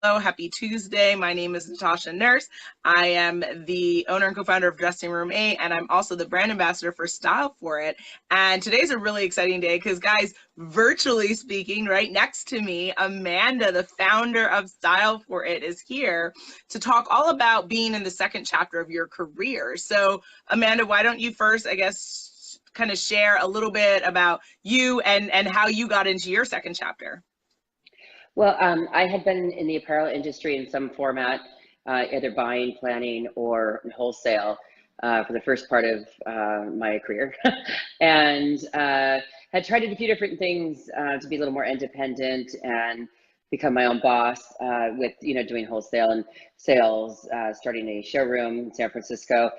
Happy Tuesday. My name is Natasha Nurse. I am the owner and co-founder of Dressing Room 8, and I'm also the brand ambassador for StyleForIt. And today's a really exciting day because, guys, virtually speaking, right next to me, Amanda, the founder of StyleForIt, is here to talk all about being in the second chapter of your career. So, Amanda, why don't you first, I guess, kind of share a little bit about you and how you got into your second chapter? Well, I had been in the apparel industry in some format, either buying, planning, or wholesale for the first part of my career, and had tried a few different things to be a little more independent and become my own boss with, doing wholesale and sales, starting a showroom in San Francisco.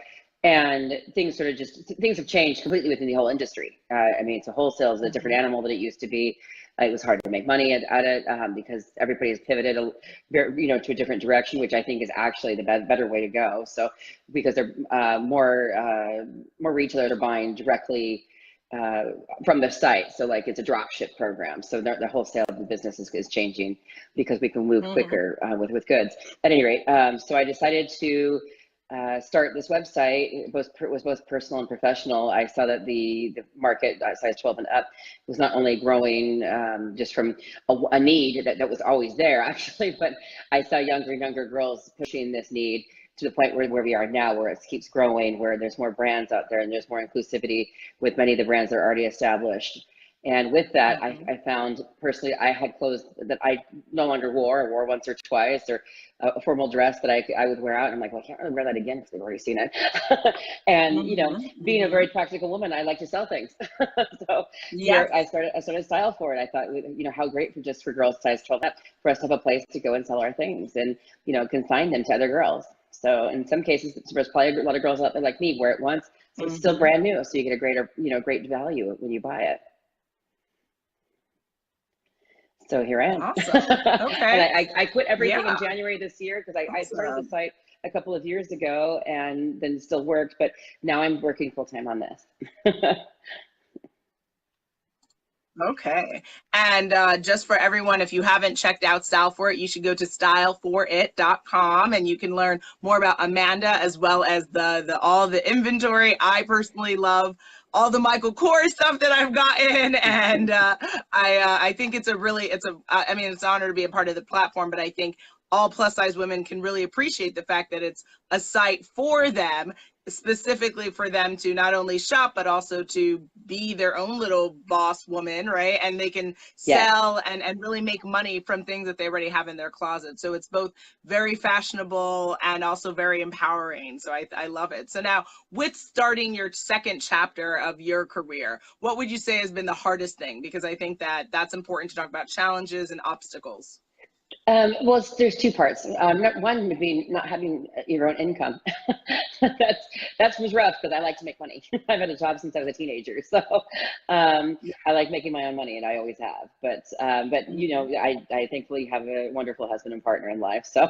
And things have changed completely within the whole industry. I mean, so wholesale is a different animal than it used to be. It was hard to make money at it because everybody has pivoted, to a different direction, which I think is actually the better way to go. So because they're more retailers are buying directly from the site. So like it's a drop ship program. So the wholesale of the business is changing because we can move quicker with goods. At any rate, so I decided to start this website. It was both personal and professional. I saw that the market size 12 and up was not only growing just from a need that was always there actually, but I saw younger and younger girls pushing this need to the point where we are now, where it keeps growing, where there's more brands out there and there's more inclusivity with many of the brands that are already established. And with that, I found personally, I had clothes that I no longer wore, or wore once or twice, or a formal dress that I would wear out. And I'm like, well, I can't really wear that again because they've already seen it. And being a very practical woman, I like to sell things. So here I started StyleForIt. I thought, how great for girls size 12 up for us to have a place to go and sell our things and consign them to other girls. So in some cases, there's probably a lot of girls out there like me wear it once, so it's still brand new, so you get a great value when you buy it. So here I am. Awesome. Okay. And I quit everything in January this year because I started the site a couple of years ago and then still worked, but now I'm working full time on this. Okay. And just for everyone, if you haven't checked out StyleForIt, you should go to StyleForIt.com and you can learn more about Amanda as well as all the inventory. I personally love all the Michael Kors stuff that I've gotten, and I think it's an honor to be a part of the platform, but I think all plus size women can really appreciate the fact that it's a site for them, specifically for them to not only shop, but also to be their own little boss woman, right? And they can sell and really make money from things that they already have in their closet. So it's both very fashionable and also very empowering. So I love it. So now, with starting your second chapter of your career, what would you say has been the hardest thing? Because I think that's important to talk about challenges and obstacles. Well, there's two parts. One would be not having your own income. That was rough because I like to make money. I've had a job since I was a teenager, so I like making my own money, and I always have. But I thankfully have a wonderful husband and partner in life. So,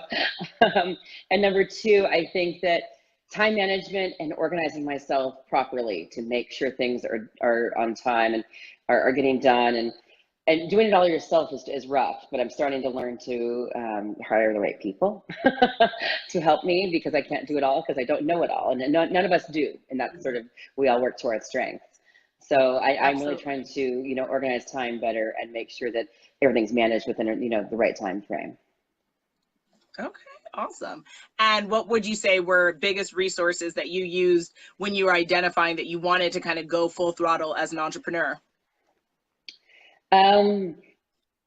and number two, I think that time management and organizing myself properly to make sure things are on time and are getting done, and doing it all yourself is rough, but I'm starting to learn to hire the right people to help me, because I can't do it all because I don't know it all, and none of us do, and that's we all work to our strengths. So I'm really trying to organize time better and make sure that everything's managed within the right time frame. Okay, awesome. And what would you say were biggest resources that you used when you were identifying that you wanted to kind of go full throttle as an entrepreneur?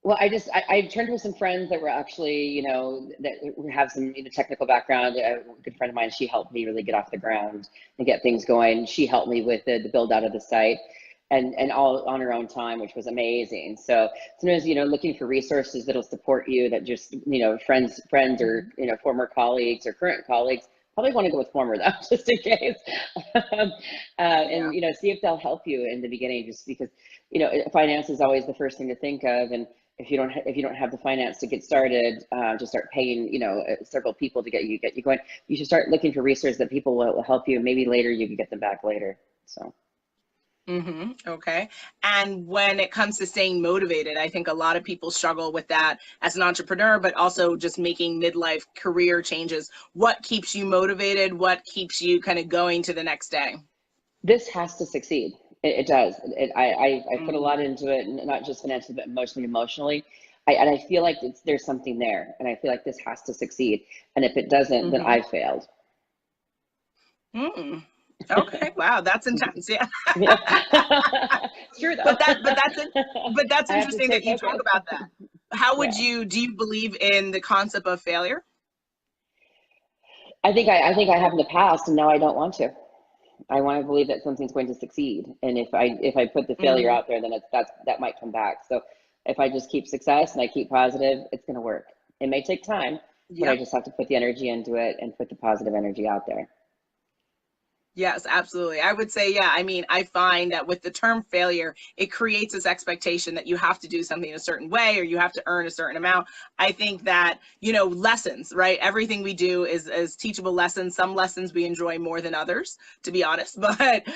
Well, I turned to some friends that were actually, that have some technical background. A good friend of mine, she helped me really get off the ground and get things going. She helped me with the build out of the site, and all on her own time, which was amazing. So sometimes, looking for resources that'll support you, that just, friends or, former colleagues or current colleagues. Probably want to go with former though, just in case, and see if they'll help you in the beginning, just because finance is always the first thing to think of, and if you don't have the finance to get started, to start paying several people to get you going, you should start looking for resources that people will help you. Maybe later you can get them back later. So. Okay. And when it comes to staying motivated, I think a lot of people struggle with that as an entrepreneur, but also just making midlife career changes. What keeps you motivated? What keeps you kind of going to the next day? This has to succeed. It does. I put a Mm, lot into it, not just financially, but emotionally. And I feel like there's something there. And I feel like this has to succeed. And if it doesn't, then mm-hmm. I failed. Mm. Okay. Wow, that's intense. Yeah. Yeah. It's true though. But that's I have to interesting stay that you talk focused. about that. How would Yeah. you do you believe in the concept of failure? I think I have in the past and now I don't want to. I want to believe that something's going to succeed. And if I put the failure Hmm. out there, then that might come back. So if I just keep success and I keep positive, it's going to work. It may take time, but I Yep. just have to put the energy into it and put the positive energy out there. Yes, absolutely. I would say, yeah. I mean, I find that with the term failure, it creates this expectation that you have to do something a certain way or you have to earn a certain amount. I think that, lessons, right? Everything we do is teachable lessons. Some lessons we enjoy more than others, to be honest. But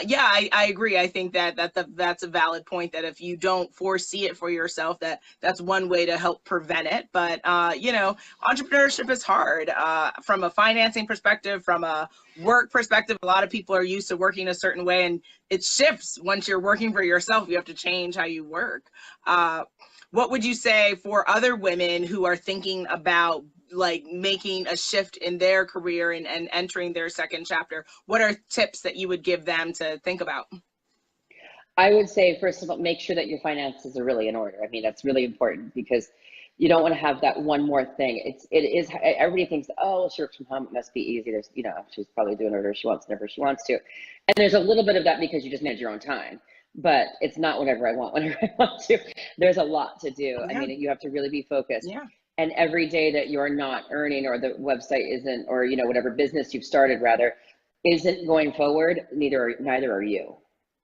yeah, I agree. I think that's a valid point that if you don't foresee it for yourself, that's one way to help prevent it. But, entrepreneurship is hard from a financing perspective, from a work perspective. A lot of people are used to working a certain way, and it shifts once you're working for yourself. You have to change how you work. uh, what would you say for other women who are thinking about like making a shift in their career and entering their second chapter? What are tips that you would give them to think about? I would say, first of all, make sure that your finances are really in order. I mean, that's really important because you don't want to have that one more thing. It is, everybody thinks, oh, she works from home, it must be easy. There's, she's probably doing whatever she wants, whenever she wants to. And there's a little bit of that because you just manage your own time. But it's not whenever I want, whenever I want to. There's a lot to do. I Yeah. mean, you have to really be focused. Yeah. And every day that you're not earning or the website isn't, or whatever business you've started rather, isn't going forward, neither are you.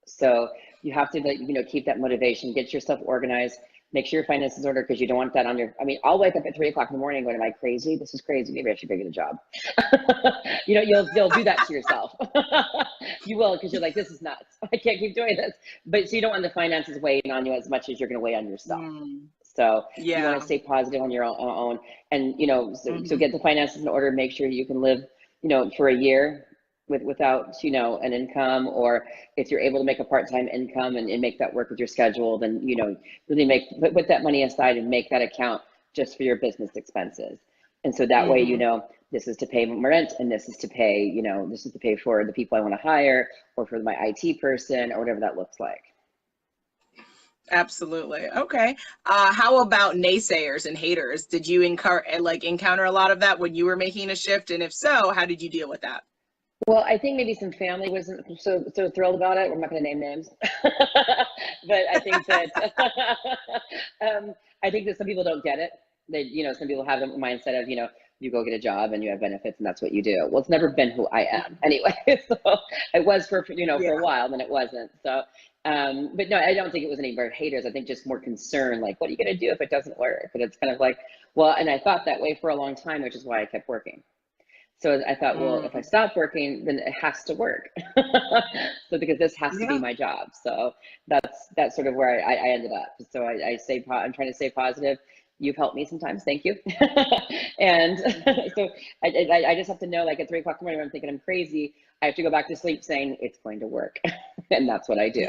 So you have to, like, keep that motivation, get yourself organized, make sure your finances order because you don't want that on your. I mean, I'll wake up at 3 o'clock in the morning going, "Am I crazy? This is crazy. Maybe I should go get a job." You'll do that to yourself. You will because you're like, "This is nuts. I can't keep doing this." But so you don't want the finances weighing on you as much as you're going to weigh on yourself. Mm, So you want to yeah. stay positive on your own, and so Hmm. get the finances in order. Make sure you can live, for a year without an income, or if you're able to make a part-time income and make that work with your schedule, then really put that money aside and make that account just for your business expenses. And so that way, Hmm. this is to pay my rent, and this is to pay for the people I want to hire, or for my IT person, or whatever that looks like. Absolutely. Okay. How about naysayers and haters? Did you encounter a lot of that when you were making a shift? And if so, how did you deal with that? Well, I think maybe some family wasn't so thrilled about it. We're not going to name names, but I think that I think that some people don't get it. They, some people have the mindset of, you go get a job and you have benefits and that's what you do. Well, it's never been who I am anyway. So it was for a Yeah. while, then it wasn't. So, but no, I don't think it was any more haters. I think just more concern, like, what are you going to do if it doesn't work? But it's kind of like, well, and I thought that way for a long time, which is why I kept working. So I thought, well, if I Mm, stop working, then it has to work. So because this has to be yeah. my job. So that's sort of where I ended up. So I'm trying to stay positive. You've helped me sometimes. Thank you. And so I just have to know, like at 3 o'clock in the morning, when I'm thinking I'm crazy, I have to go back to sleep saying it's going to work. And that's what I do.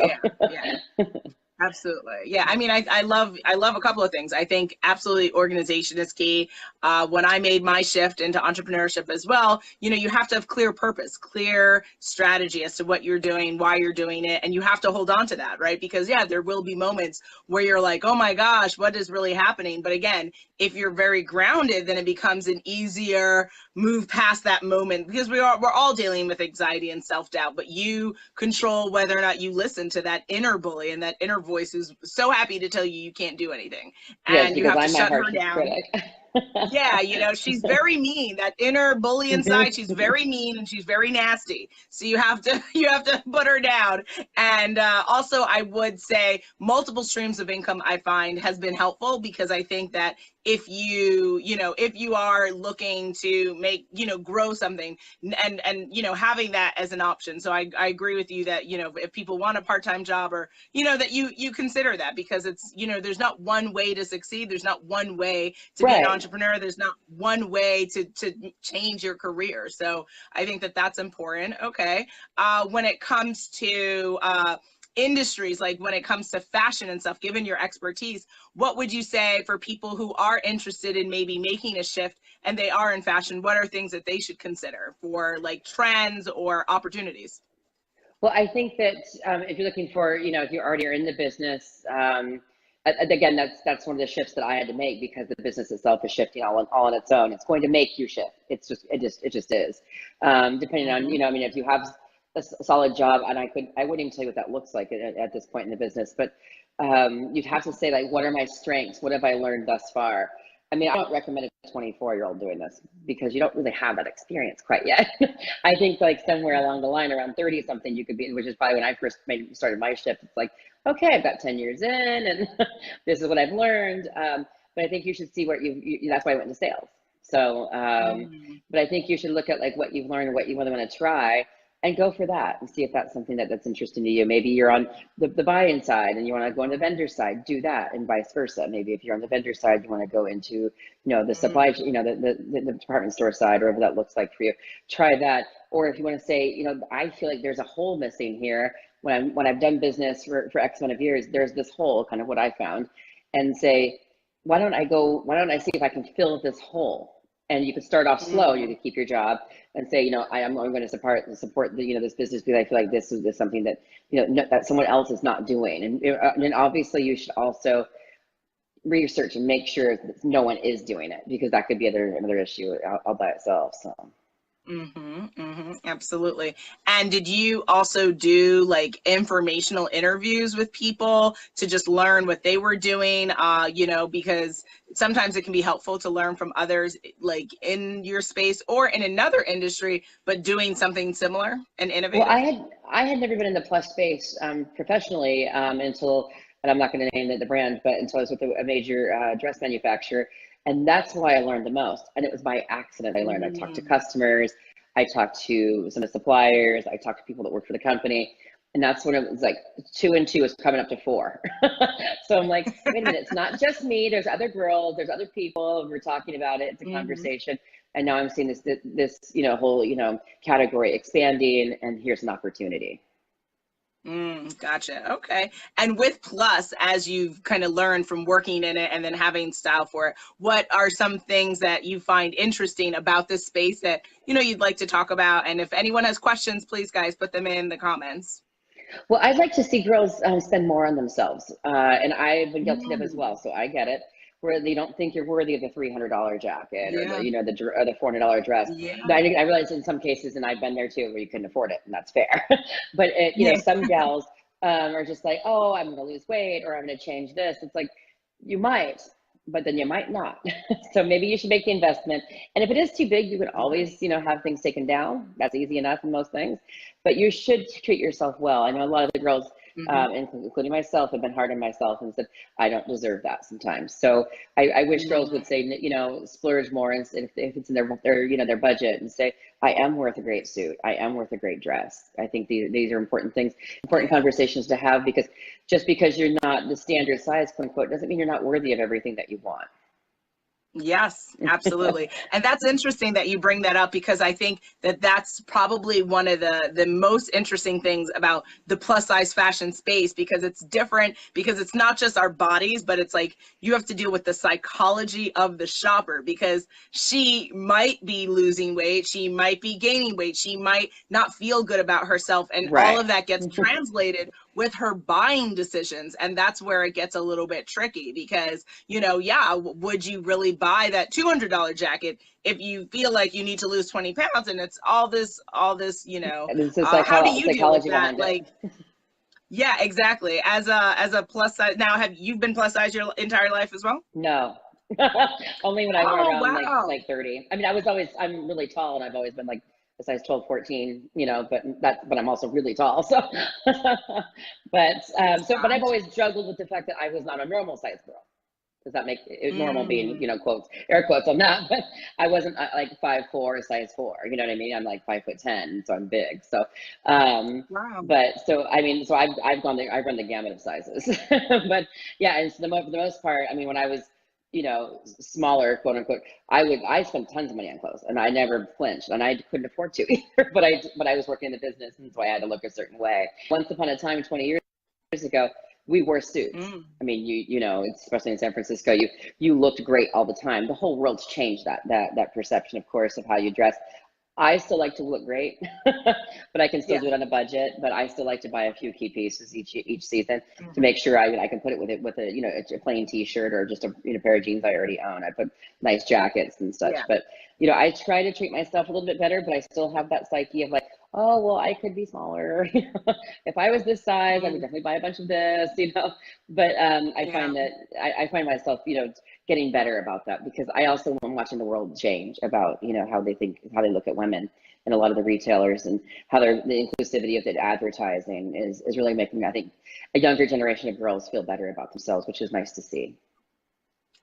Yeah. Yeah. Absolutely. Yeah. I mean, I love a couple of things. I think absolutely organization is key. When I made my shift into entrepreneurship as well, you have to have clear purpose, clear strategy as to what you're doing, why you're doing it. And you have to hold on to that, right? Because yeah, there will be moments where you're like, oh my gosh, what is really happening? But again, if you're very grounded, then it becomes an easier move past that moment because we're all dealing with anxiety and self-doubt, but you control whether or not you listen to that inner bully and that inner voice who's so happy to tell you you can't do anything, Yes, and you because have to I'm my shut her harshest down. critic. Yeah, you know, she's very mean. That inner bully inside, she's very mean and she's very nasty. So you have to you have to put her down. And also, I would say multiple streams of income I find has been helpful, because I think that if if you are looking to make, grow something, and having that as an option. So I agree with you that, if people want a part-time job, or that you consider that, because it's, there's not one way to succeed. There's not one way to be an Right. entrepreneur. There's not one way to change your career. So I think that that's important. Okay. When it comes to industries, like when it comes to fashion and stuff, given your expertise, what would you say for people who are interested in maybe making a shift and they are in fashion? What are things that they should consider for like trends or opportunities? Well, I think that if you're looking for, if you already are in the business, again, that's one of the shifts that I had to make, because the business itself is shifting all on its own. It's going to make you shift. It just is. Depending on, Mm-hmm. I mean, if you have a solid job, and I wouldn't even tell you what that looks like at this point in the business, but you'd have to say, like, what are my strengths? What have I learned thus far? I mean, I don't recommend a 24-year-old doing this, because you don't really have that experience quite yet. I think like somewhere along the line, around 30 something, you could be, which is probably when I first started my shift. It's like, okay, I've got 10 years in, and this is what I've learned. But I think you should see what that's why I went into sales. So, but I think you should look at like what you've learned and what you really want to try, and go for that and see if that's something that's interesting to you. Maybe you're on the buy-in side and you want to go on the vendor side, do that, and vice versa. Maybe if you're on the vendor side, you want to go into, the supply, the department store side, or whatever that looks like for you. Try that. Or if you want to say, I feel like there's a hole missing here. When I've done business for X amount of years, there's this hole, kind of what I found, and say, why don't I see if I can fill this hole? And you could start off slow. You could keep your job and say, I'm going to support the, this business, because I feel like this is something that, that someone else is not doing. And obviously you should also research and make sure that no one is doing it, because that could be another issue all by itself. So. Absolutely. And did you also do like informational interviews with people to just learn what they were doing? Because sometimes it can be helpful to learn from others, like in your space or in another industry, but doing something similar and Well, innovative. I had never been in the plus space professionally until, and I'm not going to name the brand, but until I was with a major dress manufacturer. And that's why I learned the most. And it was by accident I learned. I talked to customers, I talked to some of the suppliers, I talked to people that work for the company. And that's when it was like 2 and 2 was coming up to 4. So I'm like, wait a minute, it's not just me. There's other girls, there's other people. We're talking about it. It's a conversation. And now I'm seeing this whole, category expanding, and here's an opportunity. Gotcha. Okay. And with Plus, as you've kind of learned from working in it and then having Style for It, what are some things that you find interesting about this space that, you'd like to talk about? And if anyone has questions, please, guys, put them in the comments. Well, I'd like to see girls spend more on themselves. And I've been guilty of as well. So I get it. Where they don't think you're worthy of the $300 jacket, or the $400 dress. Yeah. I realize in some cases, and I've been there too, where you couldn't afford it, and that's fair. But some gals are just like, oh, I'm going to lose weight, or I'm going to change this. It's like, you might, but then you might not. So maybe you should make the investment. And if it is too big, you could always, have things taken down. That's easy enough in most things. But you should treat yourself well. I know a lot of the girls, including myself, have been hard on myself and said, I don't deserve that sometimes. So I wish girls would say, splurge more, and if it's in their budget, and say, I am worth a great suit. I am worth a great dress. I think these are important things, important conversations to have, because just because you're not the standard size, quote unquote, doesn't mean you're not worthy of everything that you want. Yes, absolutely. And that's interesting that you bring that up, because I think that that's probably one of the most interesting things about the plus size fashion space, because it's different, because it's not just our bodies, but it's like you have to deal with the psychology of the shopper, because she might be losing weight, she might be gaining weight, she might not feel good about herself, and all of that gets translated with her buying decisions. And that's where it gets a little bit tricky, because, would you really buy that $200 jacket if you feel like you need to lose 20 pounds? And it's all this, And it's how do you deal with that? Like, yeah, exactly. As a plus size, now, have you been plus size your entire life as well? No, Only when I were Oh, around wow. like 30. I mean, I'm really tall and I've always been like a size 12, 14, you know, but I'm also really tall. So, but I've always struggled with the fact that I was not a normal size girl. Does that make it normal being, Mm, you know, quotes, air quotes on that, but I wasn't like 5'4", size 4, you know what I mean? I'm like 5'10", so I'm big. So, wow. but so, I mean, so I've run the gamut of sizes, but yeah. And so for the most part, I mean, when I was, you know, smaller, quote unquote, I spent tons of money on clothes and I never flinched and I couldn't afford to either, but I was working in the business and so I had to look a certain way. Once upon a time, 20 years ago, we wore suits. Mm, I mean, you know, especially in San Francisco, you looked great all the time. The whole world's changed that perception, of course, of how you dress. I still like to look great, but I can still yeah. do it on a budget. But I still like to buy a few key pieces each season to Mhm. make sure I can put it with a, you know, a plain T-shirt or just a, you know, pair of jeans I already own. I put nice jackets and such. Yeah. But you know, I try to treat myself a little bit better, but I still have that psyche of like, oh well, I could be smaller. If I was this size, I would Mm, definitely buy a bunch of this, you know. But I yeah. find that I find myself, you know, getting better about that because I also am watching the world change about, you know, how they think, how they look at women and a lot of the retailers and how the inclusivity of the advertising is really making, I think, a younger generation of girls feel better about themselves, which is nice to see.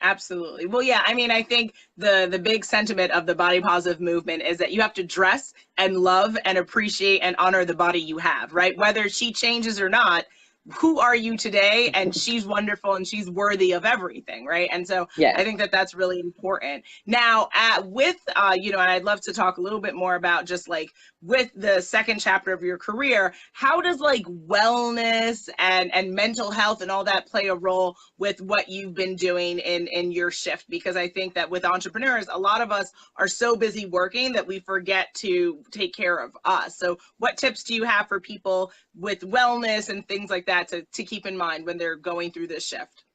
Absolutely. Well, yeah, I mean, I think the big sentiment of the body positive movement is that you have to dress and love and appreciate and honor the body you have, right? Whether she changes or not, who are you today? And she's wonderful and she's worthy of everything, right? And so I Yes. think that that's really important. Now, you know, and I'd love to talk a little bit more about just like with the second chapter of your career, how does like wellness and mental health and all that play a role with what you've been doing in your shift? Because I think that with entrepreneurs, a lot of us are so busy working that we forget to take care of us. So what tips do you have for people with wellness and things like that to keep in mind when they're going through this shift?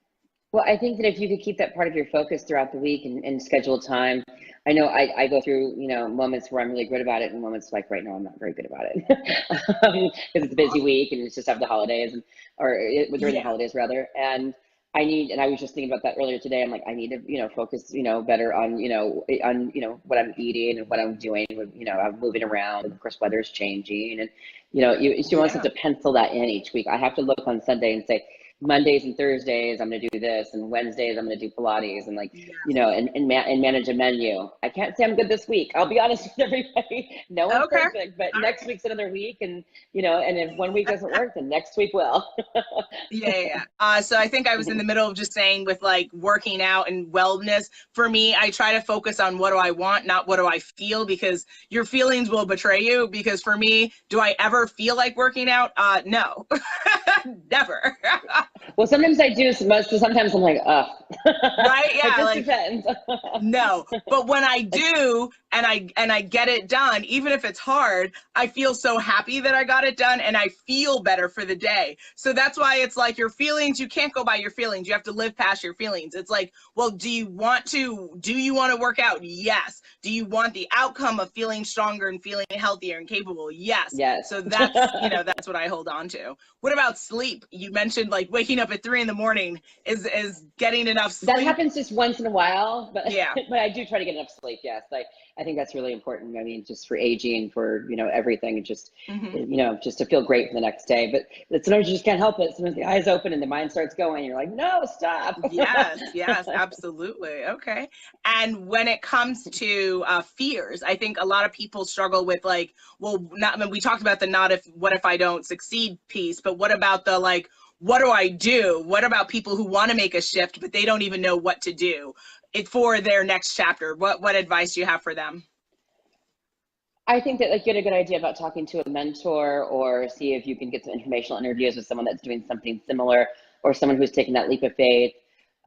Well, I think that if you could keep that part of your focus throughout the week and schedule time, I know I go through, you know, moments where I'm really good about it and moments like right now I'm not very good about it because it's a busy week and it's just after the holidays and during the Yeah. holidays rather. And I was just thinking about that earlier today. I'm like, I need to, you know, focus, you know, better on, you know, what I'm eating and what I'm doing. You know, I'm moving around and of course weather's changing and, you know, you almost have Yeah. to pencil that in each week. I have to look on Sunday and say, Mondays and Thursdays, I'm going to do this, and Wednesdays, I'm going to do Pilates, and like, you Yeah. know, and manage a menu. I can't say I'm good this week. I'll be honest with everybody. No one's Okay. perfect, but next week's another week, and you know, and if one week doesn't work, then next week will. Yeah. So I think I was in the middle of just saying with like working out and wellness. For me, I try to focus on what do I want, not what do I feel, because your feelings will betray you. Because for me, do I ever feel like working out? No, never. Well, sometimes I do, sometimes I'm like, ugh. Right? It Yeah. just Like depends. no, but when I do and I get it done, even if it's hard, I feel so happy that I got it done and I feel better for the day. So that's why it's like your feelings, you can't go by your feelings. You have to live past your feelings. It's like, well, do you want to work out? Yes. Do you want the outcome of feeling stronger and feeling healthier and capable? Yes. Yes. So that's what I hold on to. What about sleep? You mentioned like waking up at 3 in the morning. Is getting enough That sleep? happens just once in a while, but Yeah. but I do try to get enough sleep. Yes, I think that's really important. I mean, just for aging, for you know everything, and just Mm-hmm. you know just to feel great for the next day. But sometimes you just can't help it. Sometimes the eyes open and the mind starts going. You're like, no, stop. Yes, yes, absolutely. Okay. And when it comes to fears, I think a lot of people struggle with like, well, not, I mean, we talked about the not if, what if I don't succeed piece, but what about the like, what do I do? What about people who want to make a shift, but they don't even know what to do for their next chapter? What advice do you have for them? I think that like you had a good idea about talking to a mentor or see if you can get some informational interviews with someone that's doing something similar or someone who's taking that leap of faith.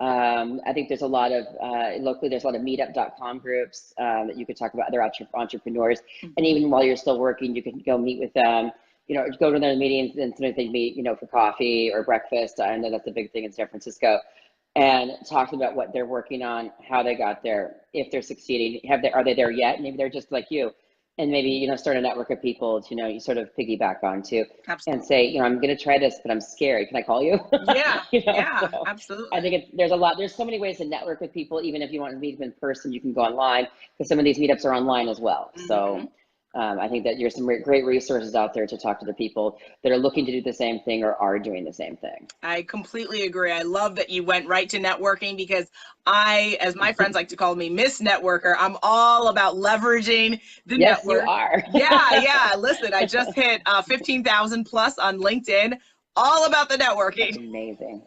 I think there's a lot of locally there's a lot of meetup.com groups that you could talk about other entrepreneurs, and Mhm. even while you're still working, you can go meet with them. You know, go to their meetings and sometimes they meet, you know, for coffee or breakfast. I know that's a big thing in San Francisco, and talk about what they're working on, how they got there, if they're succeeding, are they there yet? Maybe they're just like you and maybe, you know, start a network of people, you know, you sort of piggyback onto and Absolutely. say, you know, I'm going to try this, but I'm scared. Can I call you? Yeah, You know, yeah, so I absolutely. think there's so many ways to network with people. Even if you want to meet them in person, you can go online because some of these meetups are online as well. Hmm. So I think that there's some great resources out there to talk to the people that are looking to do the same thing or are doing the same thing. I completely agree. I love that you went right to networking because as my friends like to call me, Miss Networker, I'm all about leveraging the Yes, you network. are. Yeah, yeah. Listen, I just hit 15,000 plus on LinkedIn, all about the That's networking. amazing.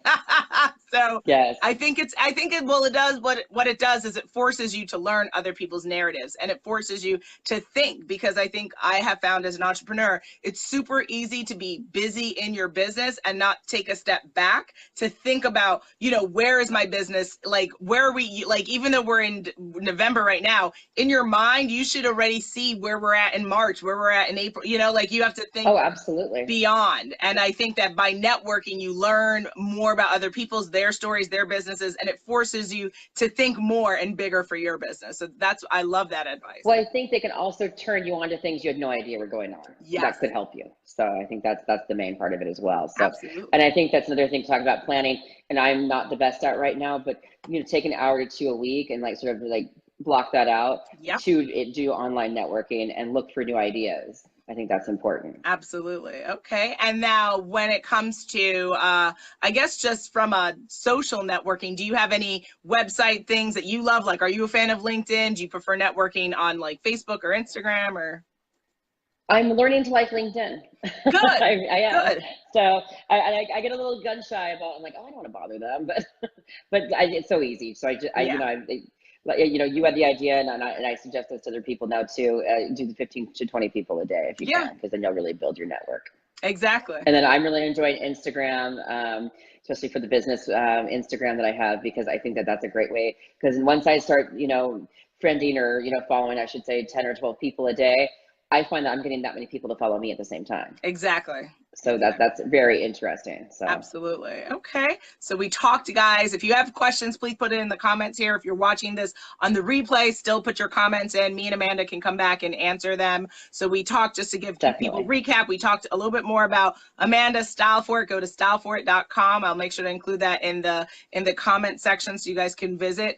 So Yes. well, it does what it does is it forces you to learn other people's narratives, and it forces you to think, because I think I have found as an entrepreneur, it's super easy to be busy in your business and not take a step back to think about, where is my business? Like, where are we? Like, even though we're in November right now, in your mind, you should already see where we're at in March, where we're at in April, like you have to think Oh, absolutely. beyond. And I think that by networking, you learn more about other people's, their stories, their businesses, and it forces you to think more and bigger for your business. So I love that advice. Well, I think they can also turn you on to things you had no idea were going on Yes, that could help you. So I think that's the main part of it as well. So, and absolutely. I think that's another thing to talk about planning. And I'm not the best at right now, but take an hour to two a week and like sort of like block that out Yep. to do online networking and look for new ideas. I think that's important. Absolutely. Okay. And now when it comes to, I guess just from a social networking, do you have any website things that you love? Like, are you a fan of LinkedIn? Do you prefer networking on like Facebook or Instagram or? I'm learning to like LinkedIn. Good, I am. good. So I get a little gun shy about. I'm like, oh, I don't want to bother them, but it's so easy. So Yeah, you had the idea, and I suggest this to other people now too. Do the 15 to 20 people a day if you yeah, can, because then you'll really build your network. exactly. And then I'm really enjoying Instagram, especially for the business Instagram that I have, because I think that that's a great way. Because once I start, friending or following, I should say, 10 or 12 people a day, I find that I'm getting that many people to follow me at the same time. Exactly. So Exactly. that's very interesting. So Absolutely. Okay. So we talked, guys. If you have questions, please put it in the comments here. If you're watching this on the replay, still put your comments in. Me and Amanda can come back and answer them. So we talked, just to give people definitely. recap, we talked a little bit more about Amanda's Style For It. Go to StyleForIt.com. I'll make sure to include that in the comment section so you guys can visit.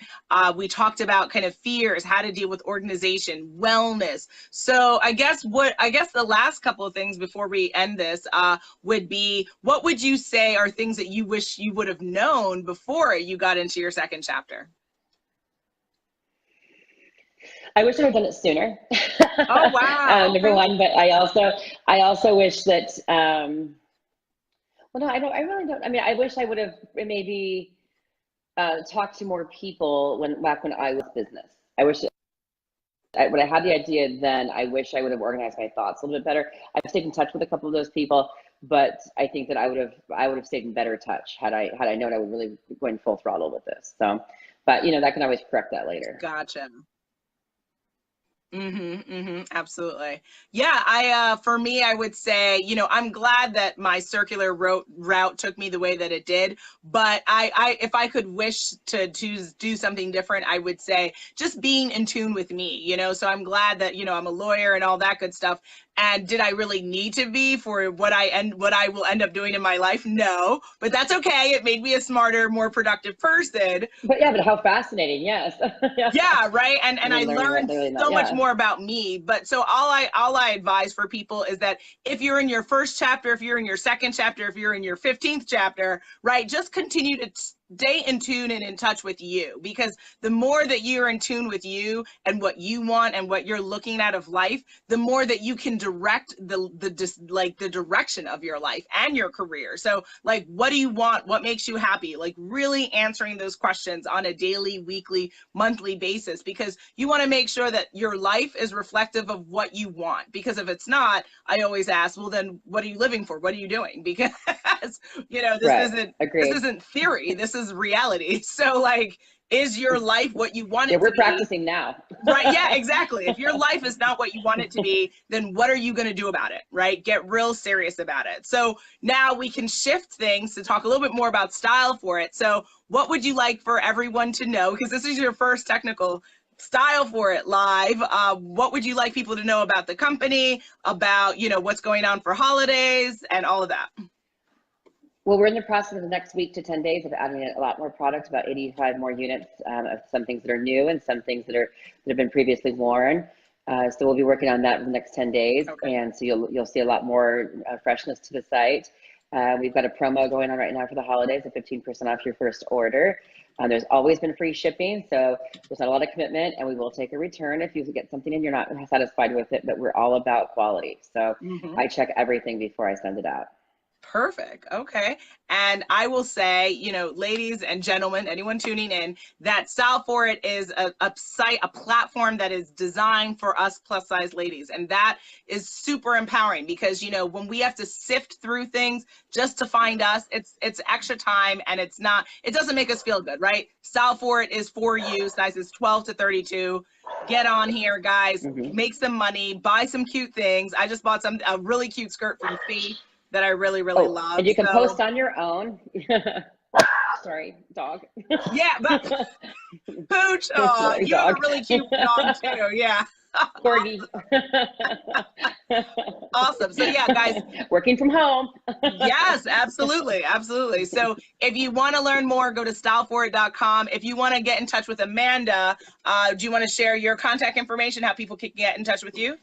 We talked about kind of fears, how to deal with organization, wellness. So I guess the last couple of things before we end this would be, what would you say are things that you wish you would have known before you got into your second chapter? I wish I had done it sooner. Oh, wow. Number Okay. one, but I also wish that well, no, I don't. I really don't. I mean, I wish I would have maybe talked to more people back when I was business. I wish when I had the idea then, I wish I would have organized my thoughts a little bit better. I've stayed in touch with a couple of those people, but I think that I would have stayed in better touch had I known I would really go in full throttle with this. So, but that can always correct that later. Gotcha. Absolutely. Yeah, for me, I would say, I'm glad that my circular route took me the way that it did, but if I could wish to do something different, I would say just being in tune with me, so I'm glad that, I'm a lawyer and all that good stuff. And did I really need to be for what I will end up doing in my life? No, but that's okay. It made me a smarter, more productive person. But yeah, but how fascinating! Yes, yeah. Yeah, right. And I I mean, learning what learned they're really not. so much Yeah, more about me. But so all I advise for people is that if you're in your first chapter, if you're in your second chapter, if you're in your 15th chapter, right, just continue to stay in tune and in touch with you, because the more that you're in tune with you and what you want and what you're looking at of life, the more that you can direct the direction of your life and your career. So like, what do you want? What makes you happy? Like really answering those questions on a daily, weekly, monthly basis, because you want to make sure that your life is reflective of what you want. Because if it's not, I always ask, well, then what are you living for? What are you doing? Because this right. isn't Agreed. theory. This is reality. So like, is your life what you want Yeah, it to we're be? practicing now. Right. Yeah, exactly. If your life is not what you want it to be, then what are you going to do about it? Right. Get real serious about it. So now we can shift things to talk a little bit more about Style For It. So what would you like for everyone to know? Because this is your first technical Style for It Live. What would you like people to know about the company, about, you know, what's going on for holidays and all of that? Well, we're in the process of the next week to 10 days of adding a lot more products, about 85 more units of some things that are new and some things that have been previously worn. So we'll be working on that for the next 10 days. Okay. And so you'll see a lot more freshness to the site. We've got a promo going on right now for the holidays at 15% off your first order. There's always been free shipping, so there's not a lot of commitment, and we will take a return if you get something and you're not satisfied with it, but we're all about quality. So I check everything before I send it out. Perfect. Okay. And I will say, you know, ladies and gentlemen, anyone tuning in, that StyleForIt is a site, a platform that is designed for us plus size ladies. And that is super empowering because, you know, when we have to sift through things just to find us, it's extra time, and it doesn't make us feel good, right? StyleForIt is for you, sizes 12 to 32. Get on here, guys, make some money, buy some cute things. I just bought a really cute skirt from Faith that I really love. And you can post on your own. Sorry, dog. Yeah, but Pooch, oh, you have a really cute dog too. Yeah. Corgi. Awesome. So yeah, guys. Working from home. Yes, absolutely. Absolutely. So if you want to learn more, go to StyleForIt.com. If you want to get in touch with Amanda, do you want to share your contact information, how people can get in touch with you?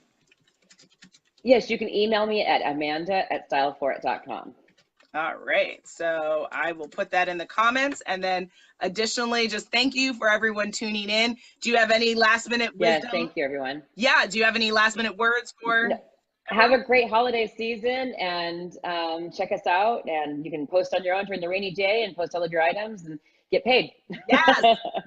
Yes, you can email me at amanda@styleforit.com. All right, so I will put that in the comments, and then additionally, just thank you for everyone tuning in. Do you have any last minute wisdom? Yes, thank you, everyone. Yeah, do you have any last minute words for? No. Have a great holiday season, and check us out, and you can post on your own during the rainy day and post all of your items and get paid. Yes,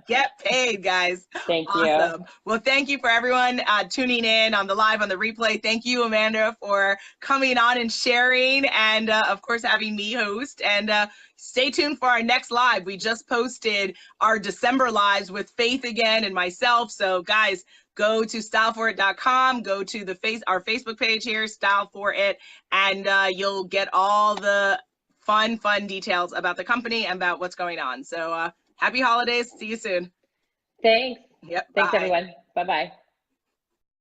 get paid, guys. Thank awesome. you. Well, thank you for everyone tuning in on the live, on the replay. Thank you, Amanda, for coming on and sharing, and of course, having me host. And stay tuned for our next live. We just posted our December lives with Faith again and myself. So guys, go to StyleForIt.com, go to our Facebook page here, StyleForIt, and you'll get all the fun details about the company and about what's going on. So happy holidays. See you soon. Thanks. Yep. Thanks, bye. everyone. Bye-bye.